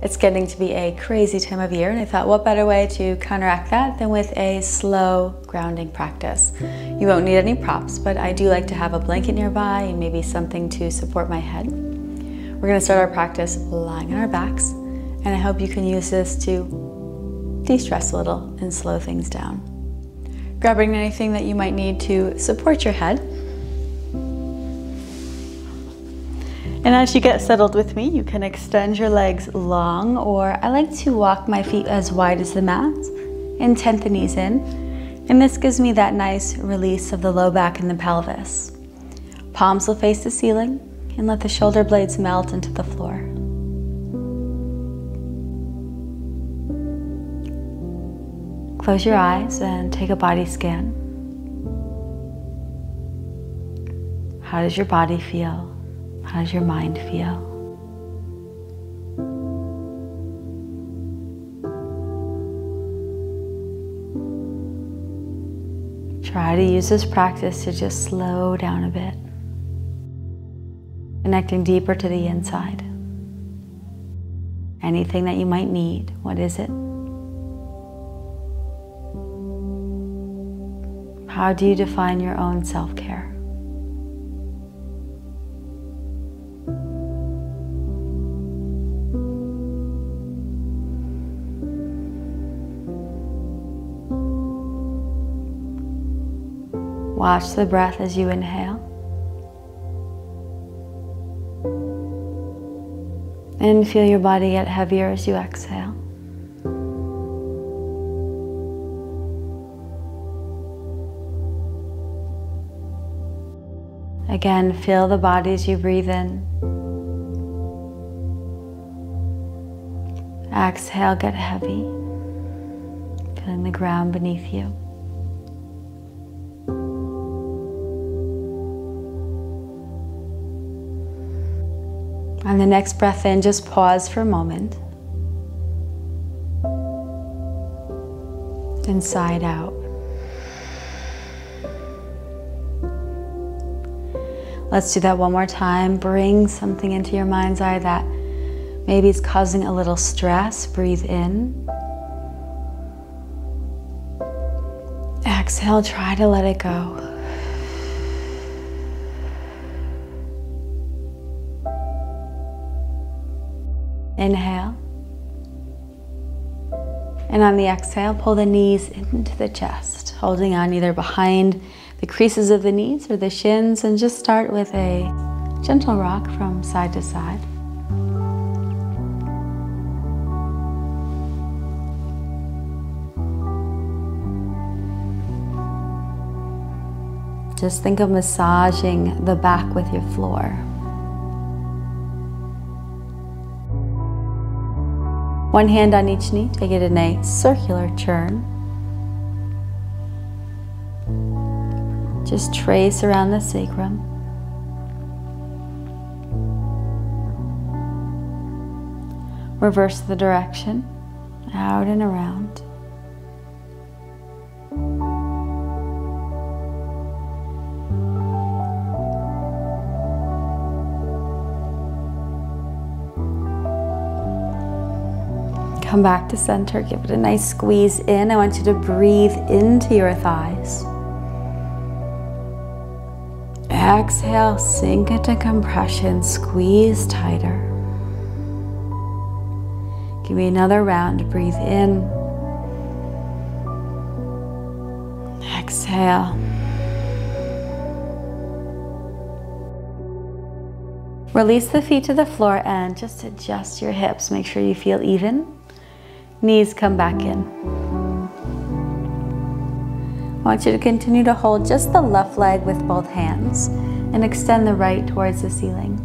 It's getting to be a crazy time of year, and I thought what better way to counteract that than with a slow grounding practice. You won't need any props, but I do like to have a blanket nearby and maybe something to support my head. We're going to start our practice lying on our backs, and I hope you can use this to de-stress a little and slow things down. Grabbing anything that you might need to support your head. And as you get settled with me, you can extend your legs long, or I like to walk my feet as wide as the mat and tent the knees in. And this gives me that nice release of the low back and the pelvis. Palms will face the ceiling and let the shoulder blades melt into the floor. Close your eyes and take a body scan. How does your body feel? How does your mind feel? Try to use this practice to just slow down a bit, connecting deeper to the inside. Anything that you might need, what is it? How do you define your own self-care? Watch the breath as you inhale. And feel your body get heavier as you exhale. Again, feel the body as you breathe in. Exhale, get heavy. Feeling the ground beneath you. On the next breath in, just pause for a moment. Inside out. Let's do that one more time. Bring something into your mind's eye that maybe is causing a little stress. Breathe in. Exhale, try to let it go. Inhale. And on the exhale, pull the knees into the chest, holding on either behind the creases of the knees or the shins, and just start with a gentle rock from side to side. Just think of massaging the back with your floor. One hand on each knee, take it in a circular churn. Just trace around the sacrum. Reverse the direction, out and around. Come back to center, give it a nice squeeze in. I want you to breathe into your thighs. Exhale, sink into compression, squeeze tighter. Give me another round, breathe in. Exhale. Release the feet to the floor and just adjust your hips. Make sure you feel even. Knees come back in. I want you to continue to hold just the left leg with both hands and extend the right towards the ceiling.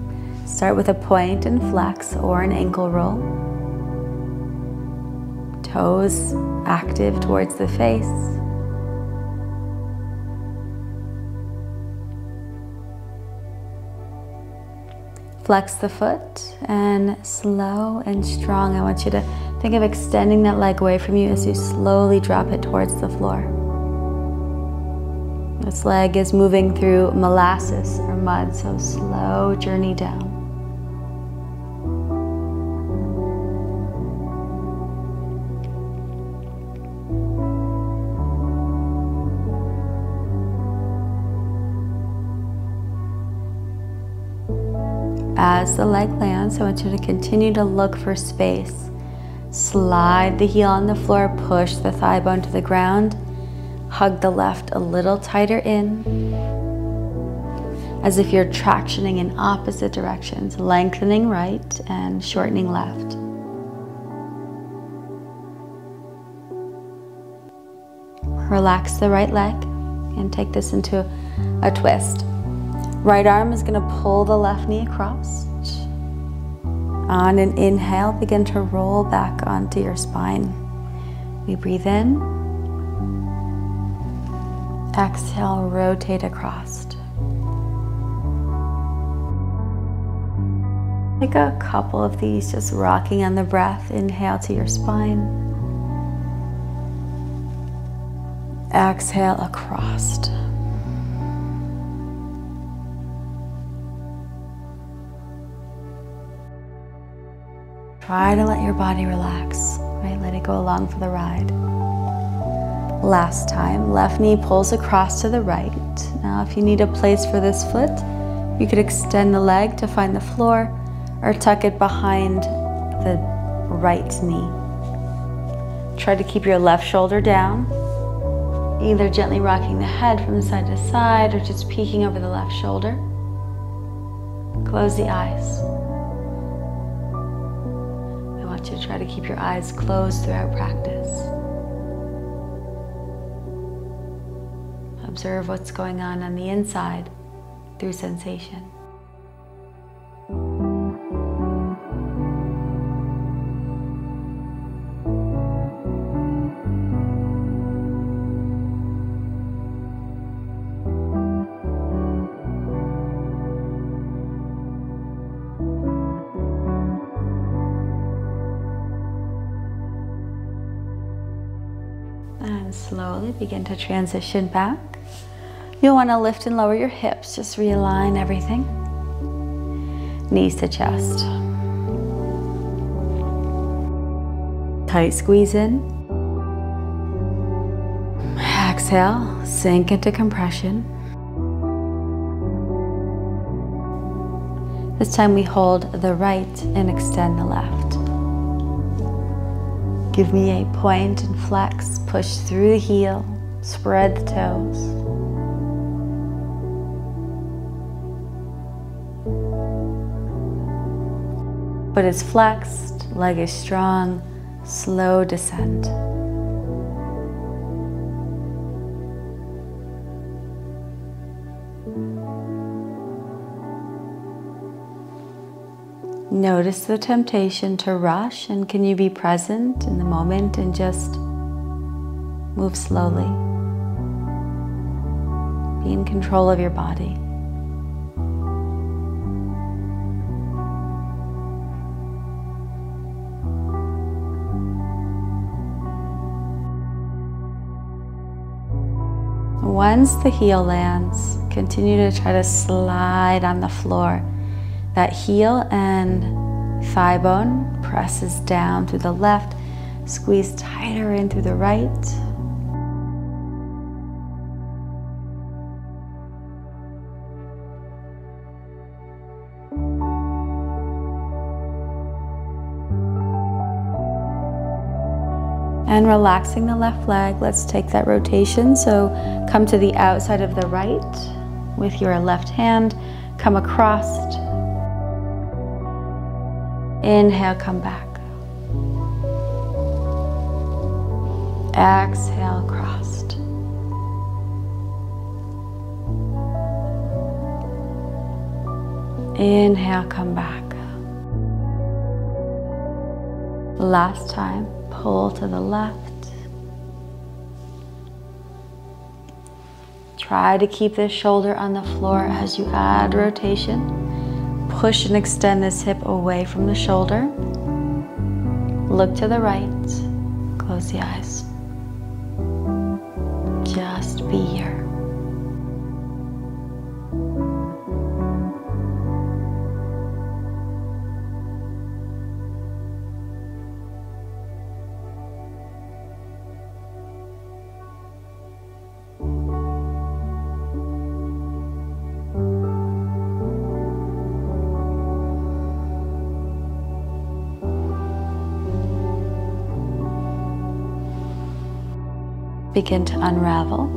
Start with a point and flex or an ankle roll. Toes active towards the face. Flex the foot and slow and strong. I want you to think of extending that leg away from you as you slowly drop it towards the floor. This leg is moving through molasses or mud, so slow journey down. As the leg lands, I want you to continue to look for space. Slide the heel on the floor, push the thigh bone to the ground, hug the left a little tighter in, as if you're tractioning in opposite directions, lengthening right and shortening left. Relax the right leg and take this into a twist. Right arm is going to pull the left knee across. On an inhale, begin to roll back onto your spine. We breathe in. Exhale, rotate across. Take a couple of these, just rocking on the breath. Inhale to your spine. Exhale across. Try to let your body relax, right? Let it go along for the ride. Last time, left knee pulls across to the right. Now, if you need a place for this foot, you could extend the leg to find the floor or tuck it behind the right knee. Try to keep your left shoulder down, either gently rocking the head from side to side or just peeking over the left shoulder. Close the eyes. I want you to try to keep your eyes closed throughout practice. Observe what's going on the inside through sensation. And slowly begin to transition back. You'll want to lift and lower your hips, just realign everything. Knees to chest. Tight squeeze in. Exhale, sink into compression. This time we hold the right and extend the left. Give me a point and flex, push through the heel, spread the toes. Foot is flexed, leg is strong, slow descent. Notice the temptation to rush, and can you be present in the moment and just move slowly? Be in control of your body. Once the heel lands, continue to try to slide on the floor. That heel and thigh bone presses down through the left, squeeze tighter in through the right. And relaxing the left leg, let's take that rotation. So come to the outside of the right with your left hand, come across. Inhale, come back. Exhale, crossed. Inhale, come back. Last time, pull to the left. Try to keep this shoulder on the floor as you add rotation. Push and extend this hip away from the shoulder. Look to the right. Close the eyes. Just be here. begin to unravel.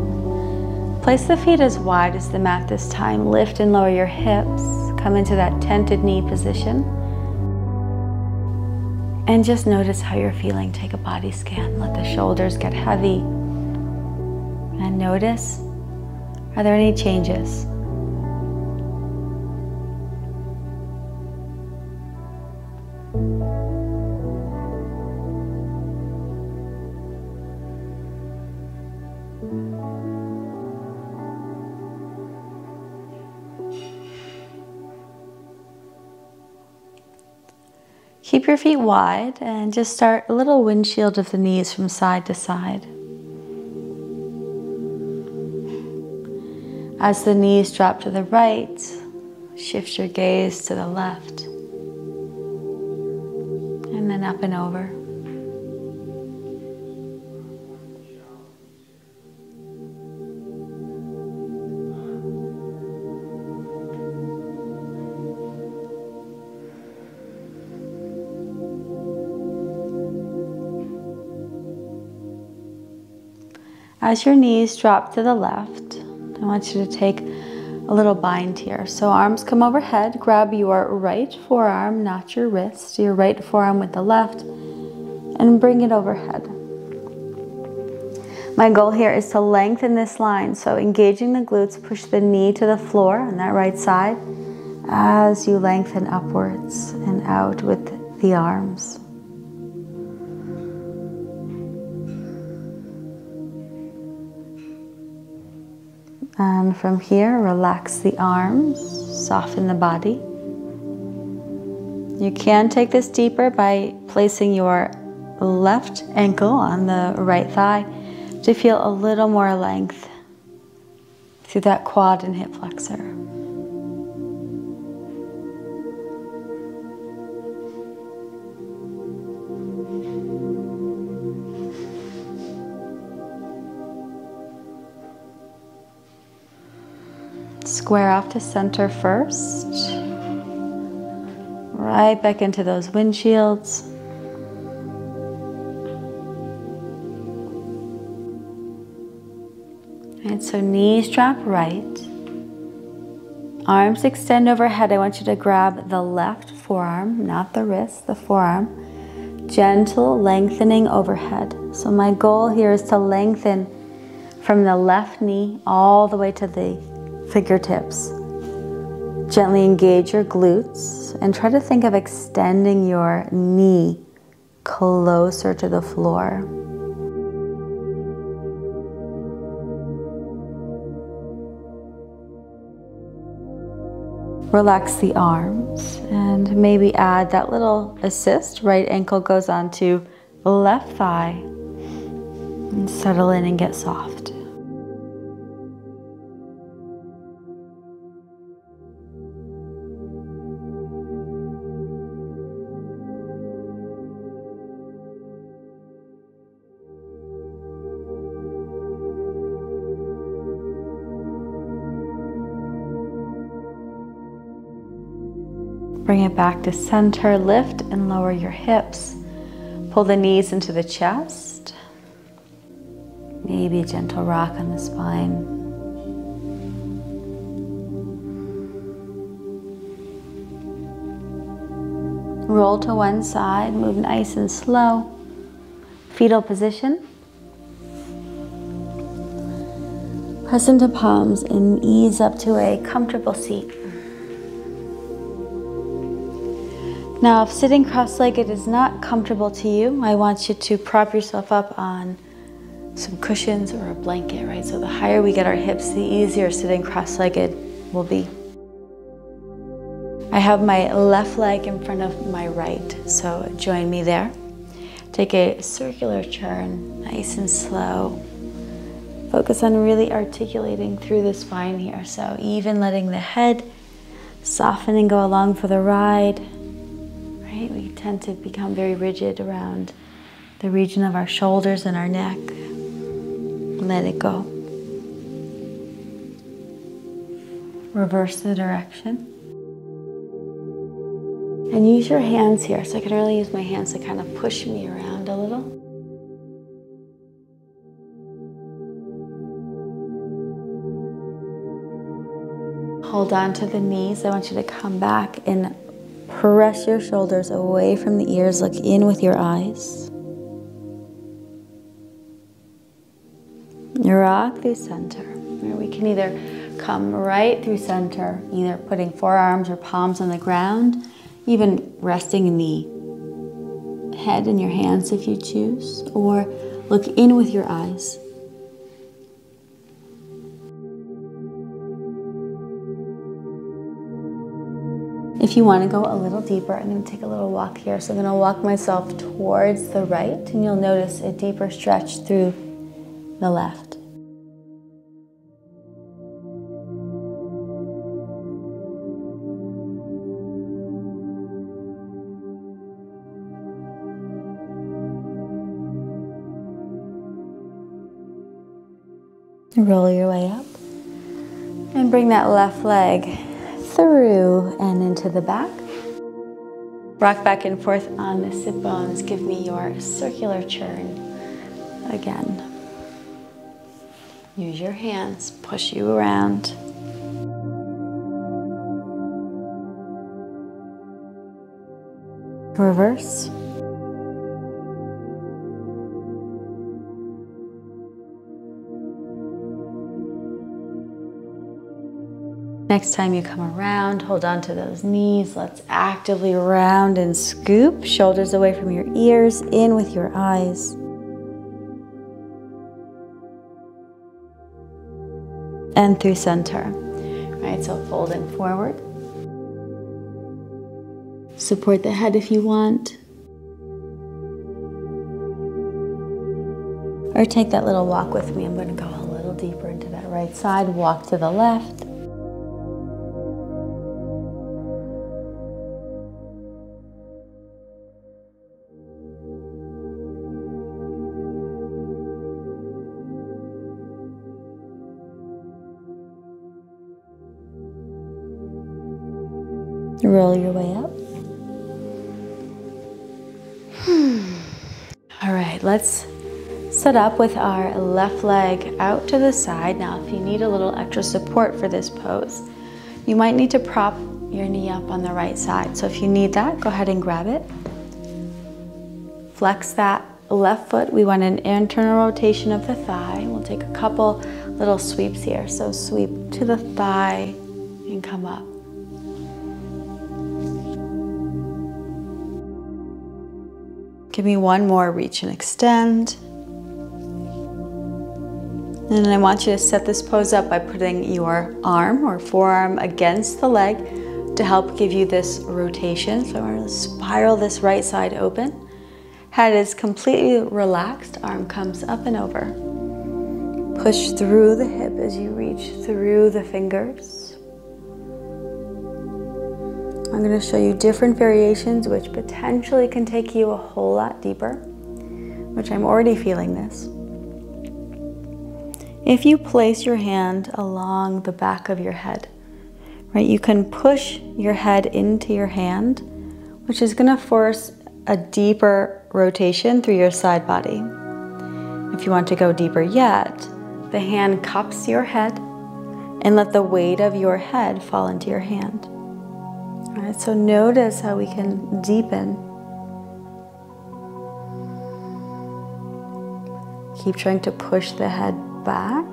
Place the feet as wide as the mat this time. Lift and lower your hips. Come into that tented knee position. And just notice how you're feeling. Take a body scan. Let the shoulders get heavy. And notice, are there any changes? Keep your feet wide and just start a little windshield of the knees from side to side. As the knees drop to the right, shift your gaze to the left. And then up and over. As your knees drop to the left, I want you to take a little bind here. So arms come overhead, grab your right forearm, not your wrist, your right forearm with the left, and bring it overhead. My goal here is to lengthen this line. So engaging the glutes, push the knee to the floor on that right side as you lengthen upwards and out with the arms. And from here, relax the arms, soften the body. You can take this deeper by placing your left ankle on the right thigh to feel a little more length through that quad and hip flexor. Square off to center first. Right back into those windshields. And so knees drop right. Arms extend overhead. I want you to grab the left forearm, not the wrist, the forearm. Gentle lengthening overhead. So my goal here is to lengthen from the left knee all the way to the fingertips. Gently engage your glutes and try to think of extending your knee closer to the floor. Relax the arms and maybe add that little assist. Right ankle goes onto the left thigh and settle in and get soft. Bring it back to center, lift and lower your hips. Pull the knees into the chest. Maybe a gentle rock on the spine. Roll to one side, move nice and slow. Fetal position. Press into palms and ease up to a comfortable seat. Now, if sitting cross-legged is not comfortable to you, I want you to prop yourself up on some cushions or a blanket, right? So the higher we get our hips, the easier sitting cross-legged will be. I have my left leg in front of my right, so join me there. Take a circular turn, nice and slow. Focus on really articulating through the spine here. So even letting the head soften and go along for the ride. Right? We tend to become very rigid around the region of our shoulders and our neck. Let it go. Reverse the direction. And use your hands here. So I can really use my hands to kind of push me around a little. Hold on to the knees. I want you to come back and press your shoulders away from the ears. Look in with your eyes. Rock through center. We can either come right through center, either putting forearms or palms on the ground, even resting in the head in your hands if you choose, or look in with your eyes. If you want to go a little deeper, I'm going to take a little walk here. So I'm going to walk myself towards the right, and you'll notice a deeper stretch through the left. Roll your way up and bring that left leg through and into the back. Rock back and forth on the sit bones. Give me your circular churn again. Use your hands, push you around. Reverse. Next time you come around, hold on to those knees. Let's actively round and scoop. Shoulders away from your ears, in with your eyes. And through center. Right, so folding forward. Support the head if you want. Or take that little walk with me. I'm going to go a little deeper into that right side. Walk to the left. Roll your way up. All right, let's set up with our left leg out to the side. Now, if you need a little extra support for this pose, you might need to prop your knee up on the right side. So if you need that, go ahead and grab it. Flex that left foot. We want an internal rotation of the thigh. We'll take a couple little sweeps here. So sweep to the thigh and come up. Give me one more, reach and extend. And then I want you to set this pose up by putting your arm or forearm against the leg to help give you this rotation. So I'm going to spiral this right side open. Head is completely relaxed, arm comes up and over. Push through the hip as you reach through the fingers. I'm going to show you different variations which potentially can take you a whole lot deeper, which I'm already feeling this. If you place your hand along the back of your head, right, you can push your head into your hand, which is going to force a deeper rotation through your side body. If you want to go deeper yet, the hand cups your head and let the weight of your head fall into your hand. All right, so notice how we can deepen. Keep trying to push the head back,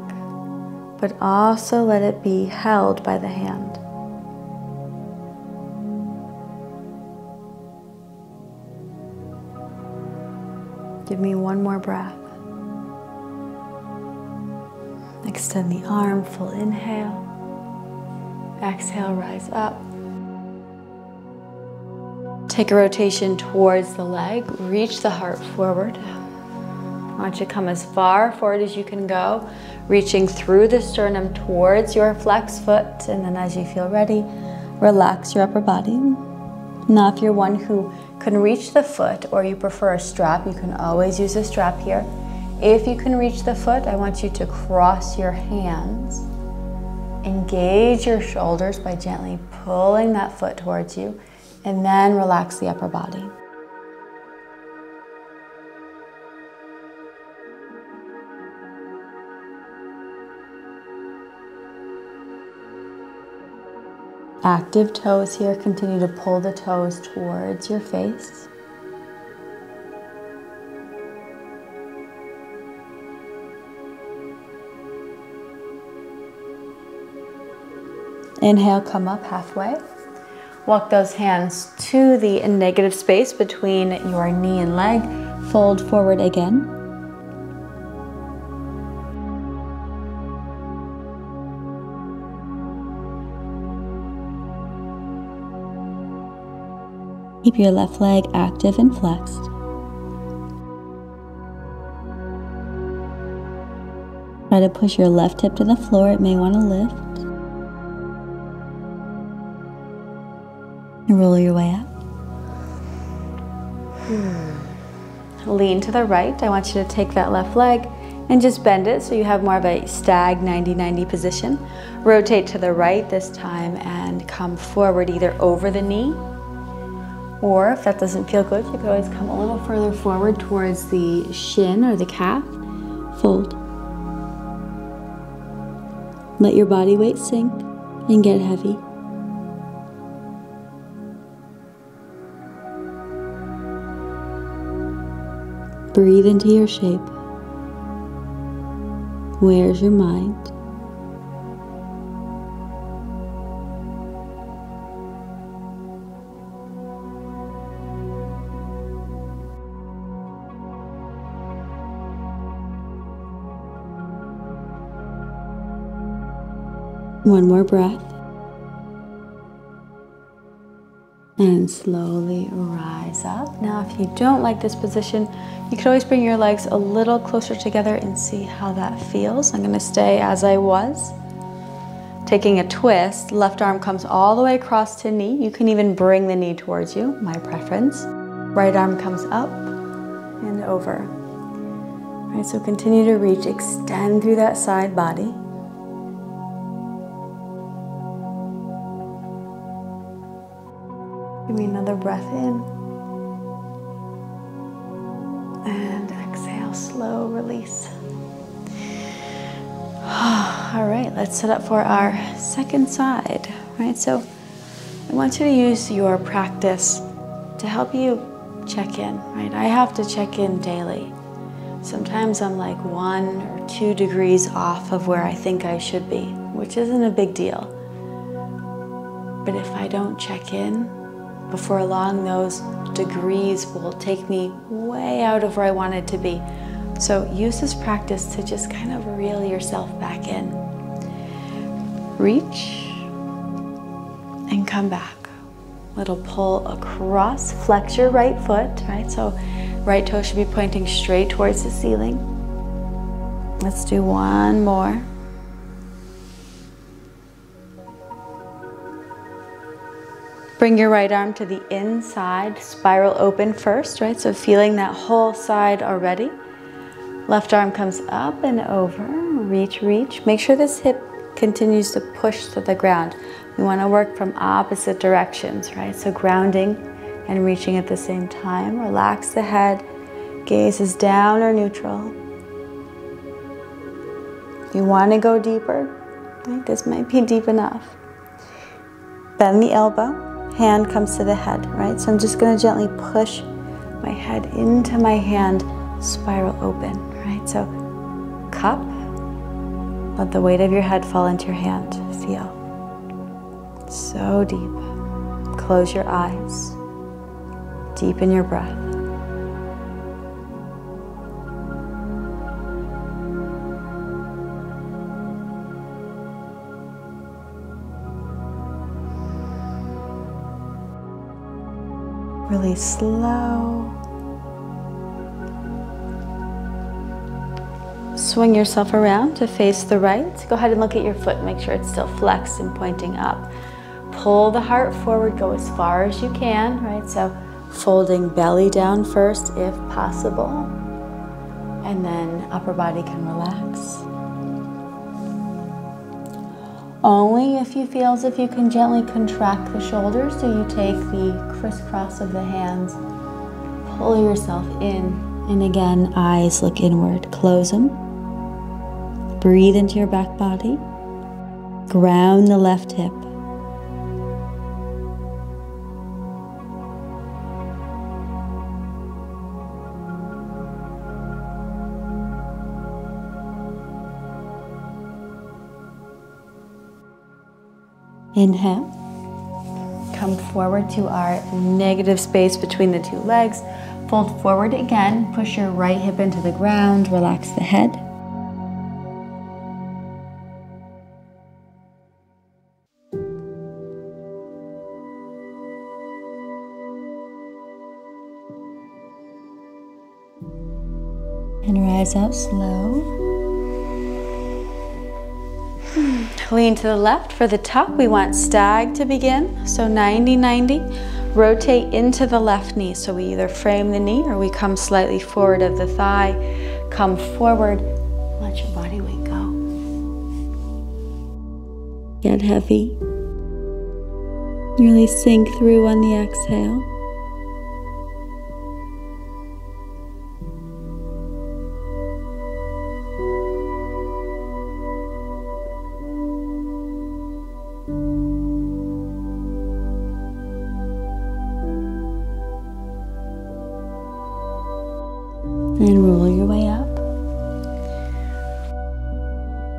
but also let it be held by the hand. Give me one more breath. Extend the arm, full inhale. Exhale, rise up. Take a rotation towards the leg, reach the heart forward. I want you to come as far forward as you can go, reaching through the sternum towards your flexed foot, and then as you feel ready, relax your upper body. Now, if you're one who can reach the foot or you prefer a strap, you can always use a strap here. If you can reach the foot, I want you to cross your hands. Engage your shoulders by gently pulling that foot towards you, and then relax the upper body. Active toes here. Continue to pull the toes towards your face. Inhale, come up halfway. Walk those hands to the negative space between your knee and leg. Fold forward again. Keep your left leg active and flexed. Try to push your left hip to the floor. It may want to lift. And roll your way up. Lean to the right. I want you to take that left leg and just bend it so you have more of a stag 90-90 position. Rotate to the right this time and come forward either over the knee, or if that doesn't feel good, you could always come a little further forward towards the shin or the calf. Fold. Let your body weight sink and get heavy. Breathe into your shape. Where's your mind? One more breath. And slowly rise up. Now, if you don't like this position, you can always bring your legs a little closer together and see how that feels. I'm going to stay as I was. Taking a twist, left arm comes all the way across to knee. You can even bring the knee towards you, my preference. Right arm comes up and over. All right, so continue to reach, extend through that side body. Give me another breath in. And exhale, slow release. All right, let's set up for our second side. All right, so I want you to use your practice to help you check in, right? I have to check in daily. Sometimes I'm like 1 or 2 degrees off of where I think I should be, which isn't a big deal. But if I don't check in, before long, those degrees will take me way out of where I wanted to be. So use this practice to just kind of reel yourself back in. Reach and come back. Little pull across, flex your right foot, right? So right toe should be pointing straight towards the ceiling. Let's do one more. Bring your right arm to the inside, spiral open first, right? So feeling that whole side already. Left arm comes up and over, reach, reach. Make sure this hip continues to push to the ground. We want to work from opposite directions, right? So grounding and reaching at the same time. Relax the head, gaze is down or neutral. If you want to go deeper, right, this might be deep enough. Bend the elbow. Hand comes to the head, right? So I'm just going to gently push my head into my hand, spiral open, right? So cup, let the weight of your head fall into your hand. Feel so deep. Close your eyes. Deepen your breath. Really slow. Swing yourself around to face the right. Go ahead and look at your foot. Make sure it's still flexed and pointing up. Pull the heart forward. Go as far as you can, right? So folding belly down first if possible. And then upper body can relax. Only if you feel as if you can gently contract the shoulders, so you take the crisscross of the hands, pull yourself in, and again, eyes look inward. Close them. Breathe into your back body. Ground the left hip. Inhale. Come forward to our negative space between the two legs. Fold forward again. Push your right hip into the ground. Relax the head. And rise out slow. Lean to the left. For the top, we want stag to begin. So 90-90. Rotate into the left knee. So we either frame the knee or we come slightly forward of the thigh. Come forward. Let your body weight go. Get heavy. Really sink through on the exhale. And roll your way up.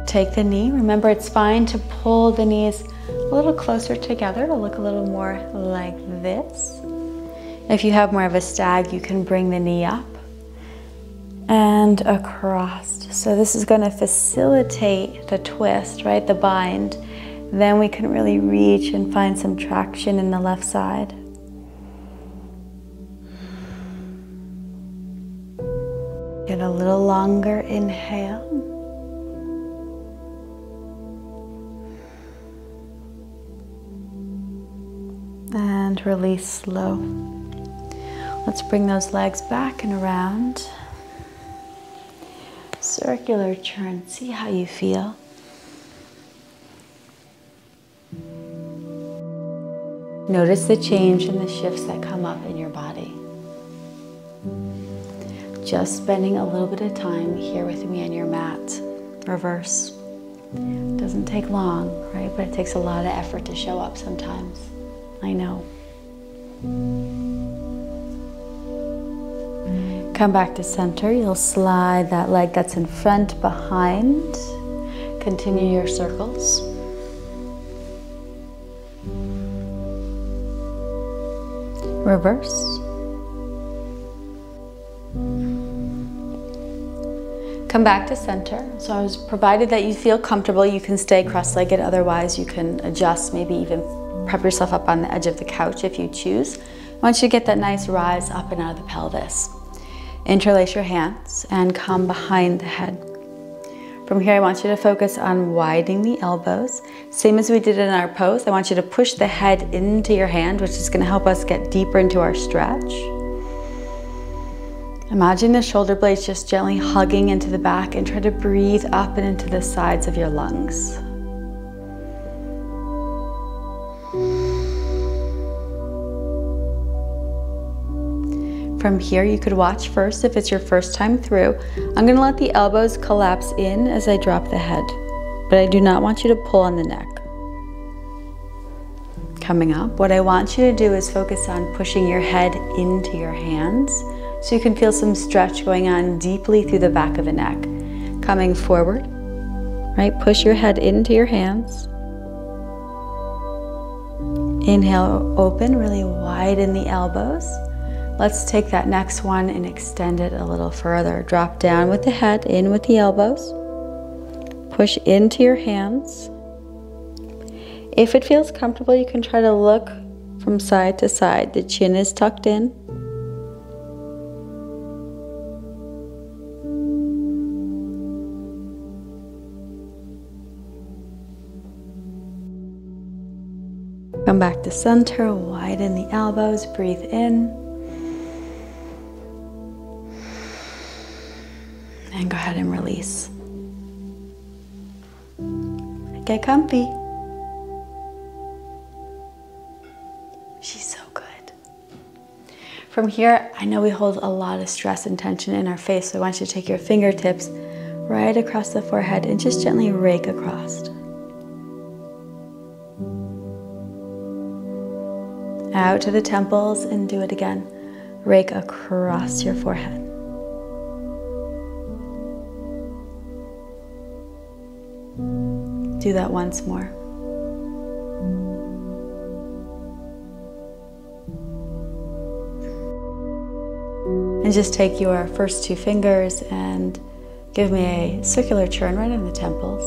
Take the knee. Remember, it's fine to pull the knees a little closer together to look a little more like this. If you have more of a stag, you can bring the knee up and across. So this is going to facilitate the twist, right? The bind. Then we can really reach and find some traction in the left side. Get a little longer inhale. And release slow. Let's bring those legs back and around. Circular turn. See how you feel. Notice the change and the shifts that come up in your body. Just spending a little bit of time here with me on your mat. Reverse. Doesn't take long, right? But it takes a lot of effort to show up sometimes. I know. Come back to center. You'll slide that leg that's in front behind. Continue your circles. Reverse. Come back to center. So I was provided that you feel comfortable, you can stay cross-legged. Otherwise, you can adjust, maybe even prep yourself up on the edge of the couch if you choose. I want you to get that nice rise up and out of the pelvis. Interlace your hands and come behind the head. From here, I want you to focus on widening the elbows. Same as we did in our pose, I want you to push the head into your hand, which is going to help us get deeper into our stretch. Imagine the shoulder blades just gently hugging into the back, and try to breathe up and into the sides of your lungs. From here, you could watch first if it's your first time through. I'm going to let the elbows collapse in as I drop the head, but I do not want you to pull on the neck. Coming up, what I want you to do is focus on pushing your head into your hands so you can feel some stretch going on deeply through the back of the neck. Coming forward, right? Push your head into your hands. Inhale, open, really widen the elbows. Let's take that next one and extend it a little further. Drop down with the head, in with the elbows. Push into your hands. If it feels comfortable, you can try to look from side to side. The chin is tucked in. Come back to center, widen the elbows, breathe in. And go ahead and release. Get comfy. She's so good. From here, I know we hold a lot of stress and tension in our face, so I want you to take your fingertips right across the forehead and just gently rake across. Out to the temples and do it again. Rake across your forehead. Do that once more. And just take your first 2 fingers and give me a circular churn right in the temples.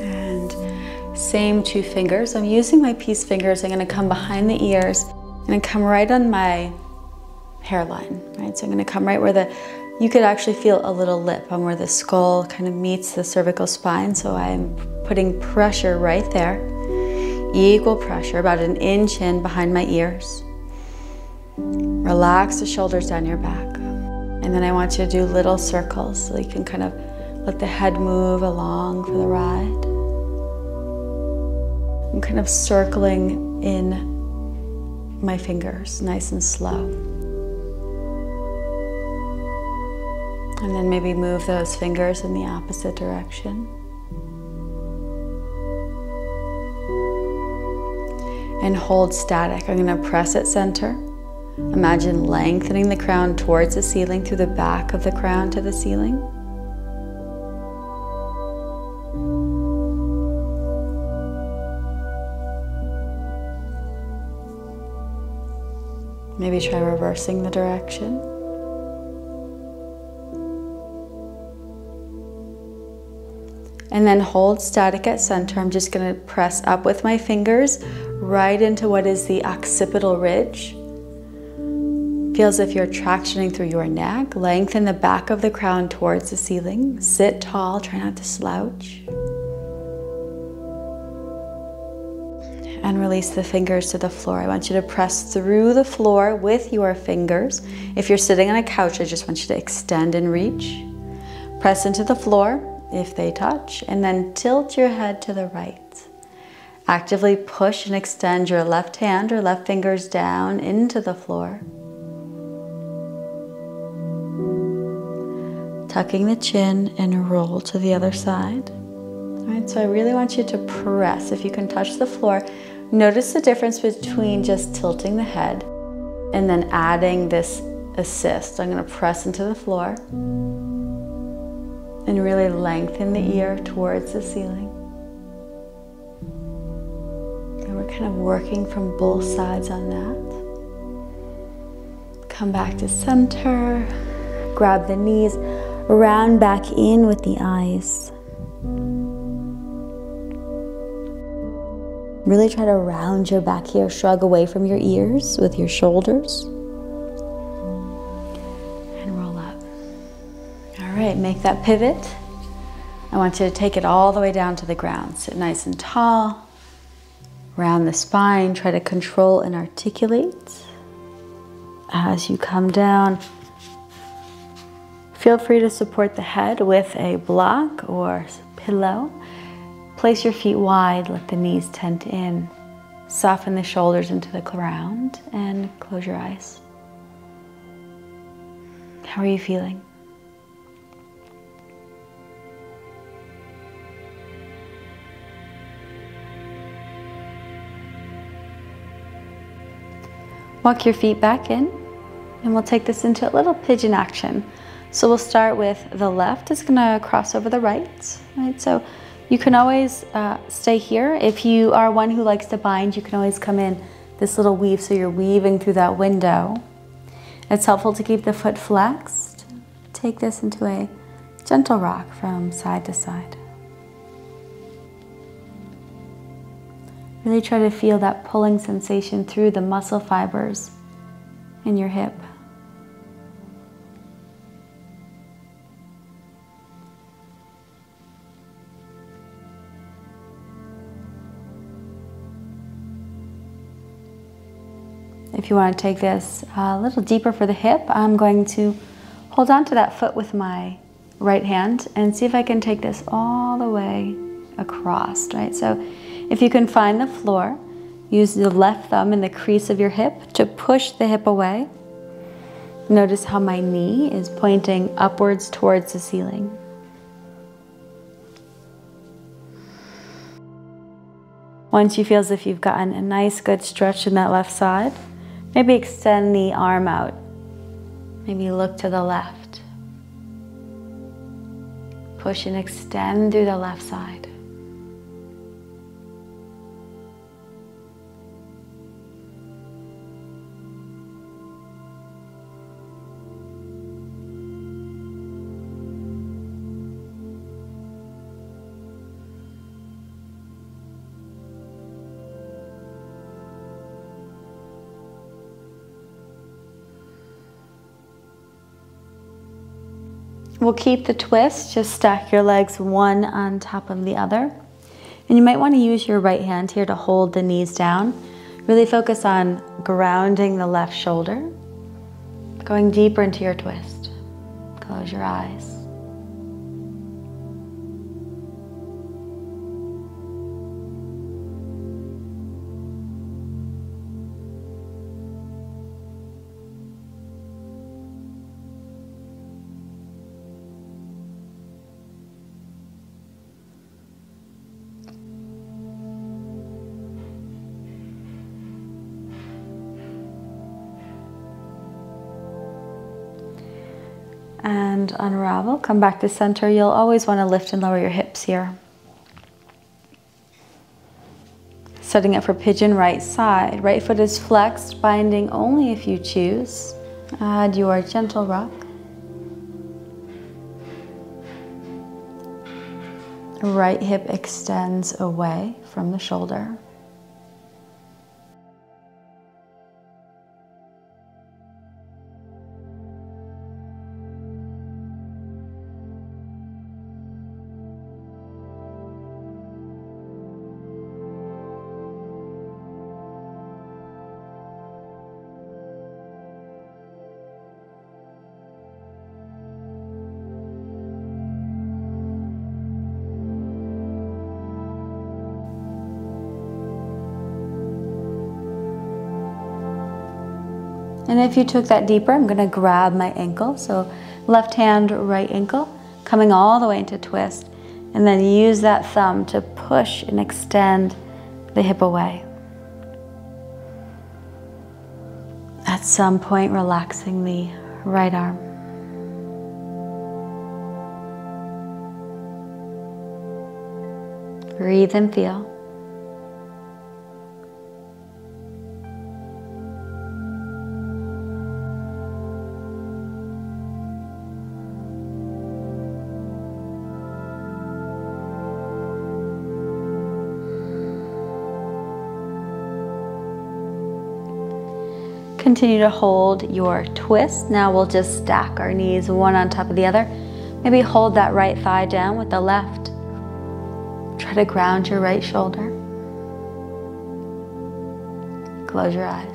And same 2 fingers. I'm using my peace fingers. I'm going to come behind the ears and come right on my hairline, right? So I'm going to come right where you could actually feel a little lip on where the skull kind of meets the cervical spine. So I'm putting pressure right there, equal pressure, about 1 inch in behind my ears. Relax the shoulders down your back. And then I want you to do little circles so you can kind of let the head move along for the ride. I'm kind of circling in my fingers, nice and slow. And then maybe move those fingers in the opposite direction. And hold static. I'm going to press at center. Imagine lengthening the crown towards the ceiling through the back of the crown to the ceiling. Maybe try reversing the direction. And then hold static at center. I'm just going to press up with my fingers right into what is the occipital ridge. Feel as if you're tractioning through your neck. Lengthen the back of the crown towards the ceiling. Sit tall, try not to slouch. And release the fingers to the floor. I want you to press through the floor with your fingers. If you're sitting on a couch, I just want you to extend and reach. Press into the floor if they touch, and then tilt your head to the right. Actively push and extend your left hand or left fingers down into the floor. Tucking the chin and roll to the other side. All right, so I really want you to press. If you can touch the floor, notice the difference between just tilting the head and then adding this assist. I'm going to press into the floor and really lengthen the ear towards the ceiling. And we're kind of working from both sides on that. Come back to center, grab the knees, round back in with the eyes. Really try to round your back here, shrug away from your ears with your shoulders. All right, make that pivot. I want you to take it all the way down to the ground. Sit nice and tall. Round the spine. Try to control and articulate. As you come down, feel free to support the head with a block or pillow. Place your feet wide. Let the knees tent in. Soften the shoulders into the ground and close your eyes. How are you feeling? Walk your feet back in, and we'll take this into a little pigeon action. So we'll start with the left is going to cross over the right, right? So you can always stay here. If you are one who likes to bind, you can always come in this little weave, so you're weaving through that window. It's helpful to keep the foot flexed. Take this into a gentle rock from side to side. Really try to feel that pulling sensation through the muscle fibers in your hip. If you want to take this a little deeper for the hip, I'm going to hold on to that foot with my right hand and see if I can take this all the way across, right? So if you can find the floor, use the left thumb in the crease of your hip to push the hip away. Notice how my knee is pointing upwards towards the ceiling. Once you feel as if you've gotten a nice good stretch in that left side, maybe extend the arm out. Maybe look to the left. push and extend through the left side. We'll keep the twist, just stack your legs one on top of the other. And you might want to use your right hand here to hold the knees down. Really focus on grounding the left shoulder, going deeper into your twist. Close your eyes. And unravel, come back to center. You'll always want to lift and lower your hips here. Setting up for pigeon right side. Right foot is flexed, binding only if you choose. Add your gentle rock. Right hip extends away from the shoulder. And if you took that deeper, I'm going to grab my ankle. So left hand, right ankle, coming all the way into twist. And then use that thumb to push and extend the hip away. At some point, relaxing the right arm. Breathe and feel. Continue to hold your twist. Now we'll just stack our knees one on top of the other. Maybe hold that right thigh down with the left. Try to ground your right shoulder. Close your eyes.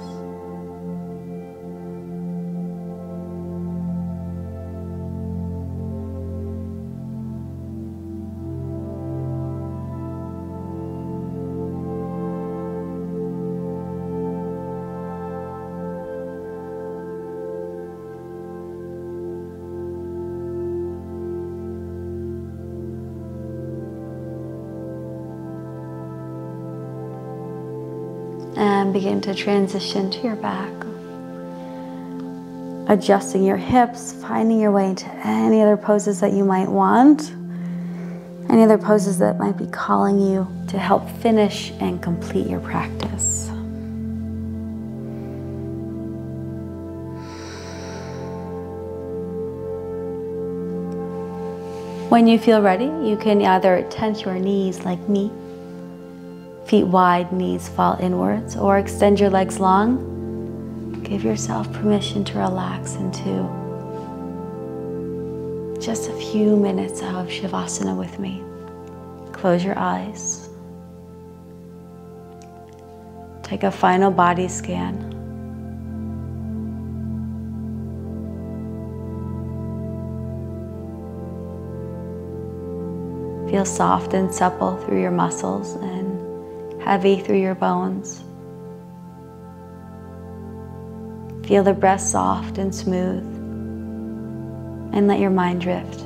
And begin to transition to your back. Adjusting your hips, finding your way into any other poses that you might want. Any other poses that might be calling you to help finish and complete your practice. When you feel ready, you can either tense your knees like me. Feet wide, knees fall inwards, or extend your legs long. Give yourself permission to relax into just a few minutes of Shavasana with me. Close your eyes. Take a final body scan. Feel soft and supple through your muscles and heavy through your bones. Feel the breath soft and smooth, and let your mind drift.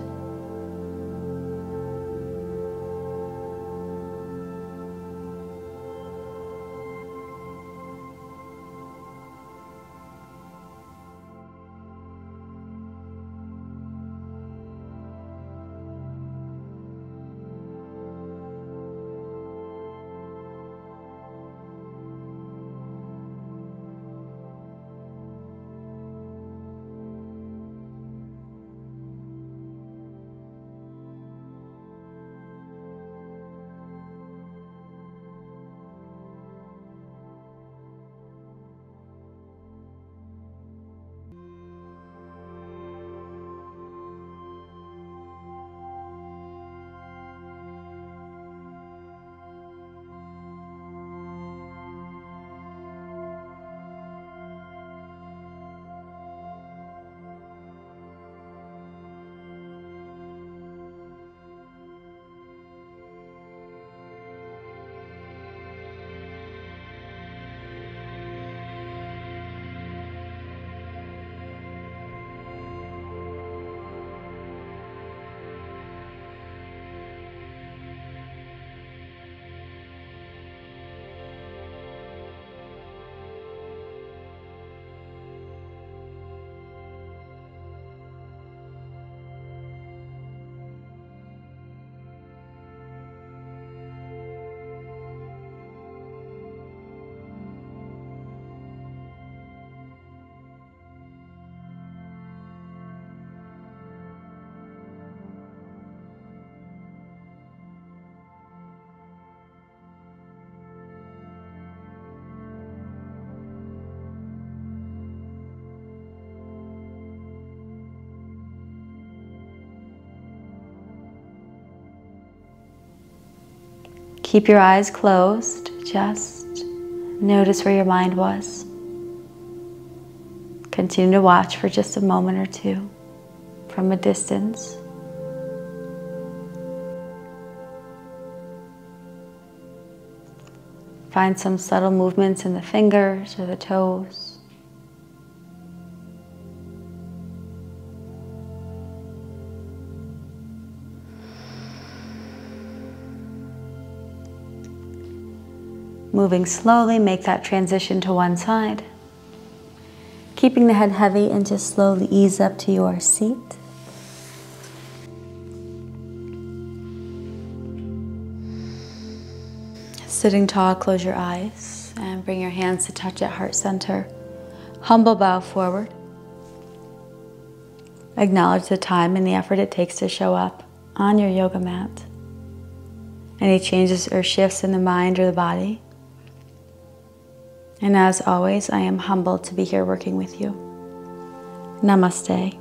Keep your eyes closed. Just notice where your mind was. Continue to watch for just a moment or two from a distance. Find some subtle movements in the fingers or the toes. Moving slowly, make that transition to one side. Keeping the head heavy and just slowly ease up to your seat. Sitting tall, close your eyes and bring your hands to touch at heart center. Humble bow forward. Acknowledge the time and the effort it takes to show up on your yoga mat. Any changes or shifts in the mind or the body. And as always, I am humbled to be here working with you. Namaste.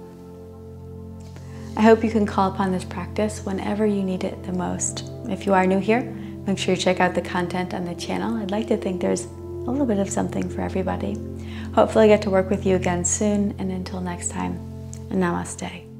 I hope you can call upon this practice whenever you need it the most. If you are new here, make sure you check out the content on the channel. I'd like to think there's a little bit of something for everybody. Hopefully I get to work with you again soon, and until next time, Namaste.